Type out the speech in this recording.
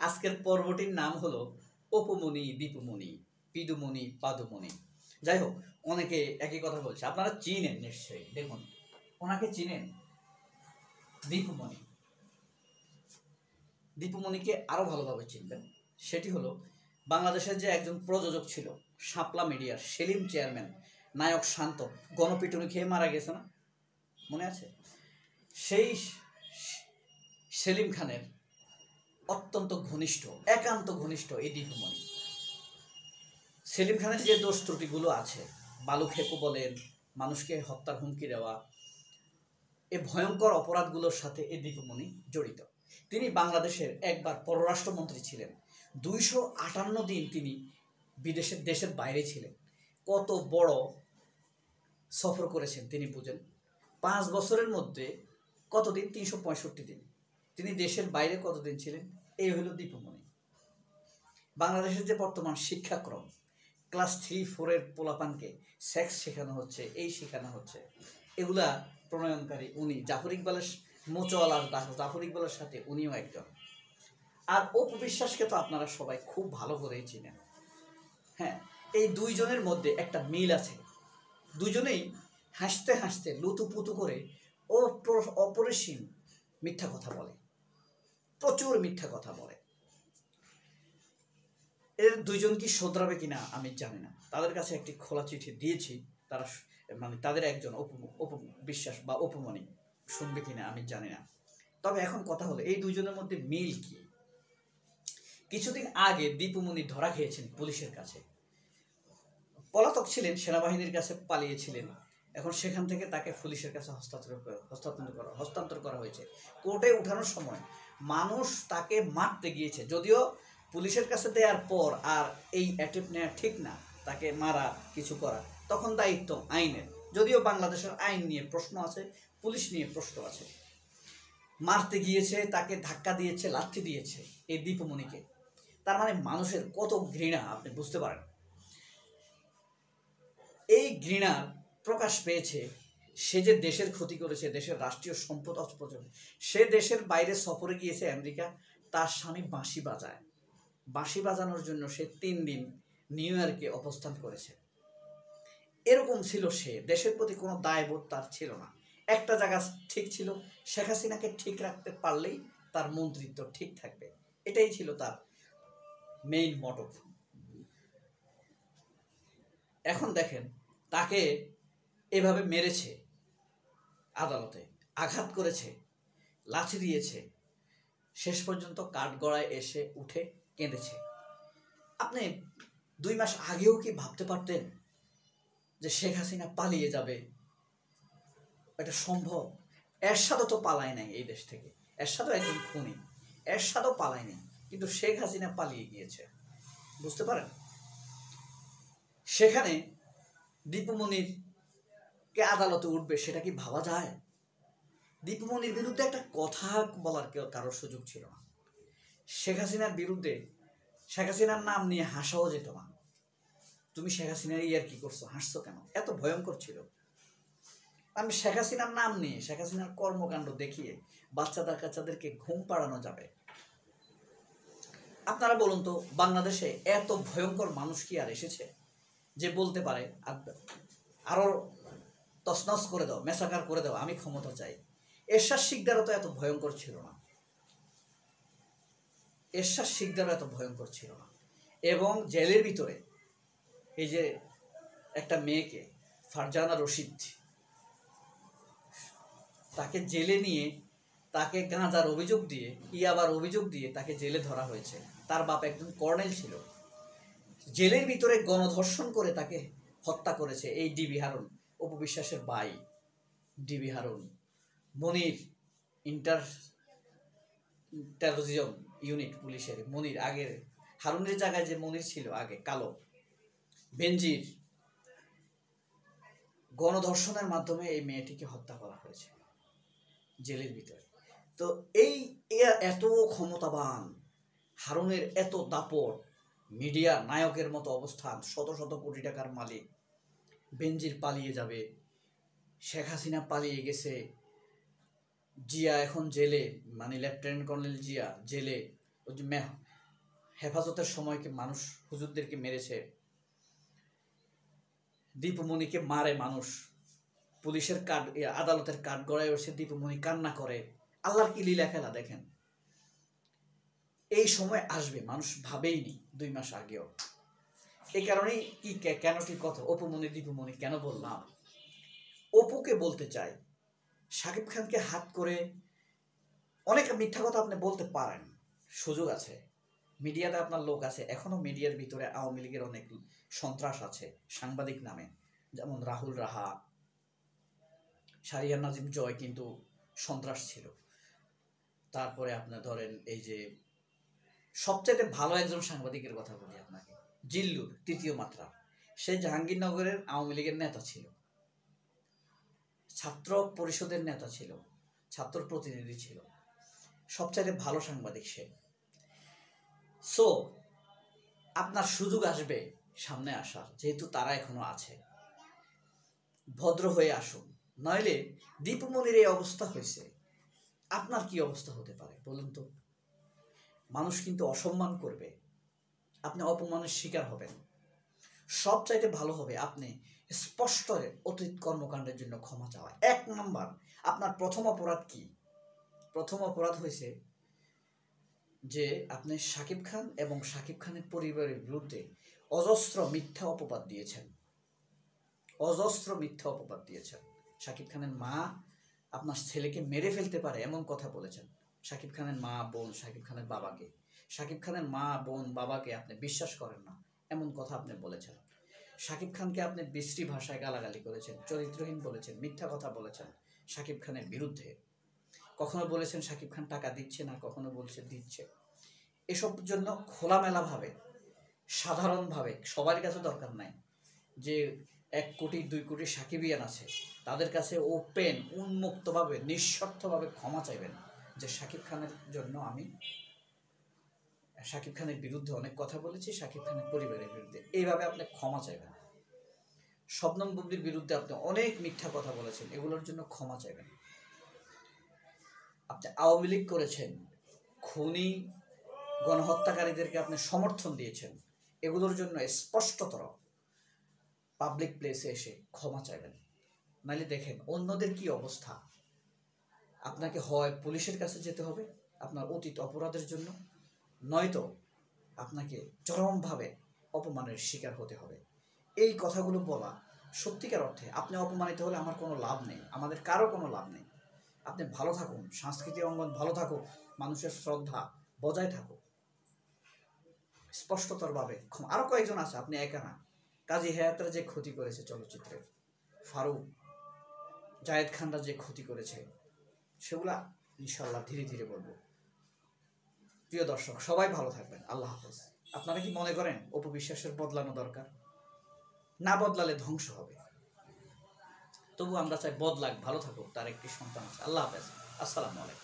আজকের পর্বটির নাম হলো অপুমনি, দীপুমনি, পিদুমনি, পাদুমনি। যাই হোক, অনেকে একই কথা বলছে, আপনারা চিনেন নিশ্চয়ই। দেখুন, ওনাকে চিনেন, দীপুমনি। দীপুমনিকে আরো ভালোভাবে চিনবেন। সেটি হলো বাংলাদেশের যে একজন প্রযোজক ছিল, শাপলা মিডিয়ার সেলিম চেয়ারম্যান, নায়ক শান্ত গণপিটুনি খেয়ে মারা গেছে না, মনে আছে? সেই সেলিম খানের অত্যন্ত ঘনিষ্ঠ, একান্ত ঘনিষ্ঠ এই দীপুমনি। সেলিম খানের যে দোষ ত্রুটিগুলো আছে, বালু খেপু বলেন, মানুষকে হত্যার হুমকি দেওয়া, এই ভয়ঙ্কর অপরাধগুলোর সাথে এই দীপুমনি জড়িত। তিনি বাংলাদেশের একবার পররাষ্ট্রমন্ত্রী ছিলেন, 258 দিন তিনি দেশের বাইরে ছিলেন। কত বড় সফর করেছেন তিনি বুঝেন। 5 বছরের মধ্যে কতদিন? 365 দিন তিনি দেশের বাইরে কতদিন ছিলেন? এই হলো দীপুমনি। বাংলাদেশের যে বর্তমান শিক্ষাক্রম, ক্লাস 3-4 পোলাপানকে সেক্স শেখানো হচ্ছে, এই শেখানো হচ্ছে, এগুলা প্রণয়নকারী উনি। জাফর ইকবালের মোচওয়ালার জাফর ইকবালের সাথে উনিও একজন। আর অপু বিশ্বাসকে তো আপনারা সবাই খুব ভালো করেই চিনেন। হ্যাঁ, এই দুইজনের মধ্যে একটা মিল আছে। দুজনেই হাসতে হাসতে লুতুপুতু করে অপরিসীম মিথ্যা কথা বলে, প্রচুর মিথ্যা কথা বলে। এর দুইজন কি শোধরাবে কিনা আমি জানি না। তাদের কাছে একটি খোলা চিঠি দিয়েছি, তারা মানে তাদের একজন অপু বিশ্বাস বা অপুমনি শুনবে কিনা আমি জানি না। তবে এখন কথা হলো, এই দুইজনের মধ্যে মিল কি? কিছুদিন আগে দীপুমনি ধরা খেয়েছেন পুলিশের কাছে। পলাতক ছিলেন, সেনাবাহিনীর কাছে পালিয়েছিলেন। এখন সেখান থেকে তাকে পুলিশের কাছে হস্তান্তর করা হয়েছে। কোর্টে উঠানোর সময় মানুষ তাকে মারতে গিয়েছে, যদিও পুলিশের কাছে দেওয়ার পর আর এই অ্যাটেম্প নেওয়া ঠিক না, তাকে মারা কিছু করা, তখন দায়িত্ব আইনের। যদিও বাংলাদেশের আইন নিয়ে প্রশ্ন আছে, পুলিশ নিয়ে প্রশ্ন আছে। মারতে গিয়েছে, তাকে ধাক্কা দিয়েছে, লাথি দিয়েছে এই দীপুমনিকে। তার মানে মানুষের কত ঘৃণা আপনি বুঝতে পারেন। এই ঘৃণার প্রকাশ পেয়েছে সে যে দেশের ক্ষতি করেছে, দেশের রাষ্ট্রীয় সম্পদ অপচয়। সে দেশের বাইরে সফরে গিয়েছে আমেরিকা, তার স্বামী বাঁশি বাজায়। বাঁশি বাজানোর জন্য সে 3 দিন নিউ ইয়র্কে অবস্থান করেছে। এরকম ছিল সে, দেশের প্রতি কোনো দায়বোধ তার ছিল না। একটা জায়গা ঠিক ছিল, শেখ হাসিনাকে ঠিক রাখতে পারলেই তার মন্ত্রিত্ব ঠিক থাকবে, এটাই ছিল তার মেইন মোটিভ। এখন দেখেন, তাকে এভাবে মেরেছে, আদালতে আঘাত করেছে, লাথি দিয়েছে, শেষ পর্যন্ত কাঠগড়ায় এসে উঠে কেঁদেছে। আপনি 2 মাস আগেও কি ভাবতে পারতেন যে শেখ হাসিনা পালিয়ে যাবে? এটা সম্ভব? এরশাদও তো পালায় নাই এই দেশ থেকে, এরশাদও একজন খুনি, এরশাদও পালায় নাই, কিন্তু শেখ হাসিনা পালিয়ে গিয়েছে। বুঝতে পারেন? সেখানে দীপুমনির কে আদালতে উঠবে সেটা কি ভাবা যায়? দীপুমনির বিরুদ্ধে একটা কথা বলার কারোর সুযোগ ছিল না। শেখ হাসিনার বিরুদ্ধে, শেখ হাসিনার নাম নিয়ে হাসাও যেত না। তুমি শেখ হাসিনার ইয়ার কি করছো, হাসছো কেন? এত ভয়ঙ্কর ছিল। আমি শেখ হাসিনার নাম নিয়ে, শেখ হাসিনার কর্মকাণ্ড দেখিয়ে বাচ্চাদেরকে ঘুম পাড়ানো যাবে? আপনারা বলুন তো, বাংলাদেশে এত ভয়ঙ্কর মানুষ কি আর এসেছে যে বলতে পারে আরো তছনছ করে দাও, মেসাকার করে দাও, আমি ক্ষমতা চাই? এরশাদ শিকদারও তো এত ভয়ঙ্কর ছিল না, এরশাদ শিকদারও এত ভয়ঙ্কর ছিল না। এবং জেলের ভিতরে এই যে একটা মেয়েকে, ফারজানা রশিদ, তাকে জেলে নিয়ে তাকে গাঁজার অভিযোগ দিয়ে, ইয়াবার অভিযোগ দিয়ে তাকে জেলে ধরা হয়েছে। তার বাপ একজন কর্নেল ছিল। জেলের ভিতরে গণধর্ষণ করে তাকে হত্যা করেছে এই ডিবি হারুন, অপু বিশ্বাসের ভাই ডিবি হারুন। মনির টেরোরিজম ইউনিট পুলিশের মনির, আগের হারুনের জায়গায় যে মনির ছিল আগে, কালো বেনজির, গণধর্ষণের মাধ্যমে এই মেয়েটিকে হত্যা করা হয়েছে জেলের ভিতরে। তো এই এত ক্ষমতাবান হারুনের, এত দাপট, মিডিয়া নায়কের মতো অবস্থান, শত শত কোটি টাকার মালিক, বেনজির পালিয়ে যাবে, শেখ হাসিনা পালিয়ে গেছে, জিয়া এখন জেলে, মানে লেফটেন্যান্ট কর্নেল জিয়া জেলে, ওই যে হেফাজতের সময়কে মানুষ হুজুরদেরকে মেরেছে, দীপুমণিকে মারে মানুষ, পুলিশের কাঠ আদালতের কাঠ গড়ায় বসে দীপুমণি কান্না করে। আল্লাহর কি লীলা খেলা দেখেন। এই সময় আসবে মানুষ ভাবেইনি 2 মাস আগেও। এই কারণেই কি কেন কি কথা অপুমণি দীপুমণি কেন বললাম, অপুকে বলতে চাই শাকিব খানকে হাত করে অনেক মিথ্যা কথা আপনি বলতে পারেন, সুযোগ আছে, মিডিয়াতে আপনার লোক আছে। এখনো মিডিয়ার ভিতরে আওয়ামী লীগের অনেক সন্ত্রাস আছে সাংবাদিক নামে, যেমন রাহুল রাহা, শাহরিয়ার নাজিম জয় কিন্তু সন্ত্রাস ছিল। তারপরে আপনার ধরেন এই যে সবচেয়ে ভালো একজন সাংবাদিকের কথা বলি আপনাকে, জিল্লুর 3য় মাত্রা, সে জাহাঙ্গীরনগরের আওয়ামী লীগের নেতা ছিল, ছাত্র পরিষদের নেতা ছিল, ছাত্র প্রতিনিধি ছিল, সবচাইতে ভালো সাংবাদিক সে। সো আপনার সুযোগ আসবে সামনে আসার, যেহেতু তারা এখনো আছে, ভদ্র হয়ে আসুন। নইলে দীপুমণির এই অবস্থা হয়েছে, আপনার কি অবস্থা হতে পারে বলুন তো। মানুষ কিন্তু অসম্মান করবে, আপনি অপমানের শিকার হবেন। সবচাইতে ভালো হবে আপনি স্পষ্ট অতীত কর্মকাণ্ডের জন্য ক্ষমা চাওয়া। 1 নাম্বার, আপনার প্রথম অপরাধ কি? প্রথম অপরাধ হয়েছে যে আপনি শাকিব খান এবং শাকিব খানের পরিবারের বিরুদ্ধে অজস্র মিথ্যা অপবাদ দিয়েছেন, অজস্র মিথ্যা অপবাদ দিয়েছেন। শাকিব খানের মা আপনার ছেলেকে মেরে ফেলতে পারে এমন কথা বলেছেন। শাকিব খানের মা বোন, শাকিব খানের বাবাকে, শাকিব খানের মা বোন বাবাকে আপনি বিশ্বাস করেন না এমন কথা আপনি বলেছেন। শাকিব খানকে আপনি বিশ্রী ভাষায় গালাগালি করেছেন, চরিত্রহীন বলেছেন, মিথ্যা কথা বলেছেন শাকিব খানের বিরুদ্ধে। কখনো বলেছেন শাকিব খান টাকা দিচ্ছে না, কখনো বলছে দিচ্ছে। এসব জন্য খোলামেলাভাবে সাধারণভাবে, সবার কাছে দরকার নাই যে 1 কোটি 2 কোটি সাকিবিয়ান আছে, তাদের কাছে ওপেন উন্মুক্তভাবে নিঃস্বার্থভাবে ক্ষমা চাইবেন যে শাকিব খানের জন্য আমি শাকিব খানের বিরুদ্ধে অনেক কথা বলেছি, শাকিব খানের পরিবারের বিরুদ্ধে, এইভাবে আপনি ক্ষমা চাইবেন। শবনম বুবলির বিরুদ্ধে আপনি অনেক মিথ্যা কথা বলেছেন, এগুলোর জন্য ক্ষমা চাইবেন। আপনি আওয়ামী লীগ করেছেন, খুনি গণহত্যাকারীদেরকে আপনি সমর্থন দিয়েছেন, এগুলোর জন্য স্পষ্টতর পাবলিক প্লেসে এসে ক্ষমা চাইবেন। নাহলে দেখেন অন্যদের কি অবস্থা। আপনাকে হয় পুলিশের কাছে যেতে হবে আপনার অতীত অপরাধের জন্য, নয়তো আপনাকে চরমভাবে অপমানের শিকার হতে হবে। এই কথাগুলো বলা সত্যিকার অর্থে, আপনি অপমানিত হলে আমার কোনো লাভ নেই, আমাদের কারো কোনো লাভ নেই। আপনি ভালো থাকুন, সাংস্কৃতিক অঙ্গন ভালো থাকুক, মানুষের শ্রদ্ধা বজায় থাকুক স্পষ্টতরভাবে। আরও কয়েকজন আছে, আপনি একা না। কাজী হায়াতের যে ক্ষতি করেছে চলচ্চিত্রে, ফারুক, জায়েদ খানরা যে ক্ষতি করেছে, সেগুলা ইনশাল্লাহ ধীরে ধীরে বলবো। প্রিয় দর্শক, সবাই ভালো থাকবেন, আল্লাহ হাফেজ। আপনারা কি মনে করেন অপু বিশ্বাসের বদলানো দরকার? না বদলালে ধ্বংস হবে। তবু আমরা চাই বদলাক, ভালো থাকুক, তার একটি সন্তান আছে। আল্লাহ হাফেজ, আসসালামু আলাইকুম।